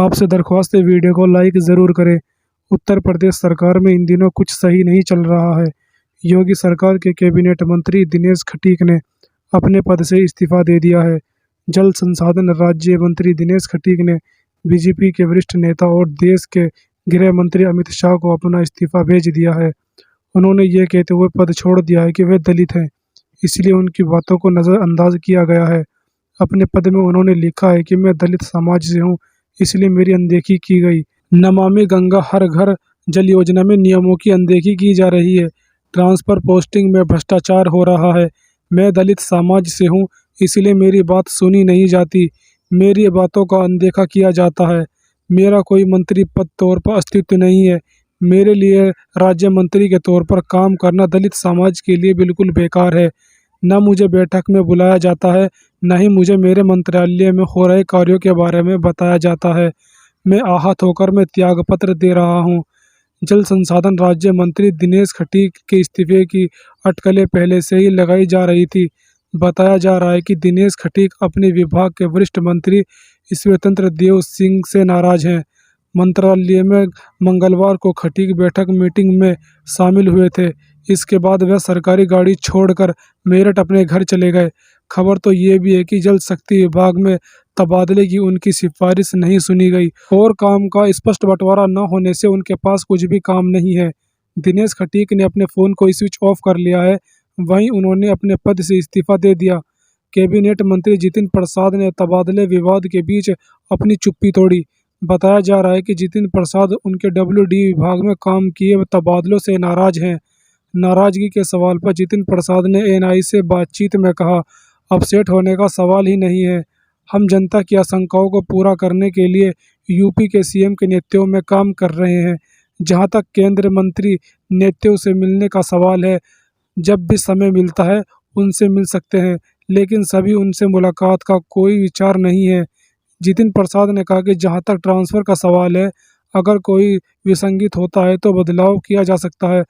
आपसे दरख्वास्त है वीडियो को लाइक ज़रूर करें। उत्तर प्रदेश सरकार में इन दिनों कुछ सही नहीं चल रहा है। योगी सरकार के कैबिनेट मंत्री दिनेश खटीक ने अपने पद से इस्तीफा दे दिया है। जल संसाधन राज्य मंत्री दिनेश खटीक ने बीजेपी के वरिष्ठ नेता और देश के गृह मंत्री अमित शाह को अपना इस्तीफा भेज दिया है। उन्होंने ये कहते हुए पद छोड़ दिया है कि वे दलित हैं, इसलिए उनकी बातों को नज़रअंदाज किया गया है। अपने पद में उन्होंने लिखा है कि मैं दलित समाज से हूँ, इसलिए मेरी अनदेखी की गई। नमामि गंगा हर घर जल योजना में नियमों की अनदेखी की जा रही है। ट्रांसफर पोस्टिंग में भ्रष्टाचार हो रहा है। मैं दलित समाज से हूँ, इसलिए मेरी बात सुनी नहीं जाती। मेरी बातों का अनदेखा किया जाता है। मेरा कोई मंत्री पद तौर पर अस्तित्व नहीं है। मेरे लिए राज्य मंत्री के तौर पर काम करना दलित समाज के लिए बिल्कुल बेकार है। न मुझे बैठक में बुलाया जाता है, न ही मुझे मेरे मंत्रालय में हो रहे कार्यों के बारे में बताया जाता है। मैं आहत होकर मैं त्यागपत्र दे रहा हूँ। जल संसाधन राज्य मंत्री दिनेश खटीक के इस्तीफे की अटकलें पहले से ही लगाई जा रही थी। बताया जा रहा है कि दिनेश खटीक अपने विभाग के वरिष्ठ मंत्री स्वतंत्र देव सिंह से नाराज हैं। मंत्रालय में मंगलवार को खटीक बैठक मीटिंग में शामिल हुए थे। इसके बाद वह सरकारी गाड़ी छोड़कर मेरठ अपने घर चले गए। खबर तो ये भी है कि जल शक्ति विभाग में तबादले की उनकी सिफारिश नहीं सुनी गई और काम का स्पष्ट बंटवारा न होने से उनके पास कुछ भी काम नहीं है। दिनेश खटीक ने अपने फ़ोन को स्विच ऑफ कर लिया है। वहीं उन्होंने अपने पद से इस्तीफा दे दिया। कैबिनेट मंत्री जितिन प्रसाद ने तबादले विवाद के बीच अपनी चुप्पी तोड़ी। बताया जा रहा है कि जितिन प्रसाद उनके WD विभाग में काम किए तबादलों से नाराज हैं। नाराजगी के सवाल पर जितिन प्रसाद ने NI से बातचीत में कहा, अपसेट होने का सवाल ही नहीं है। हम जनता की आशंकाओं को पूरा करने के लिए यूपी के CM के नेतृत्व में काम कर रहे हैं। जहां तक केंद्र मंत्री नेतृत्व से मिलने का सवाल है, जब भी समय मिलता है उनसे मिल सकते हैं, लेकिन सभी उनसे मुलाकात का कोई विचार नहीं है। जितिन प्रसाद ने कहा कि जहां तक ट्रांसफ़र का सवाल है, अगर कोई विसंगति होता है तो बदलाव किया जा सकता है।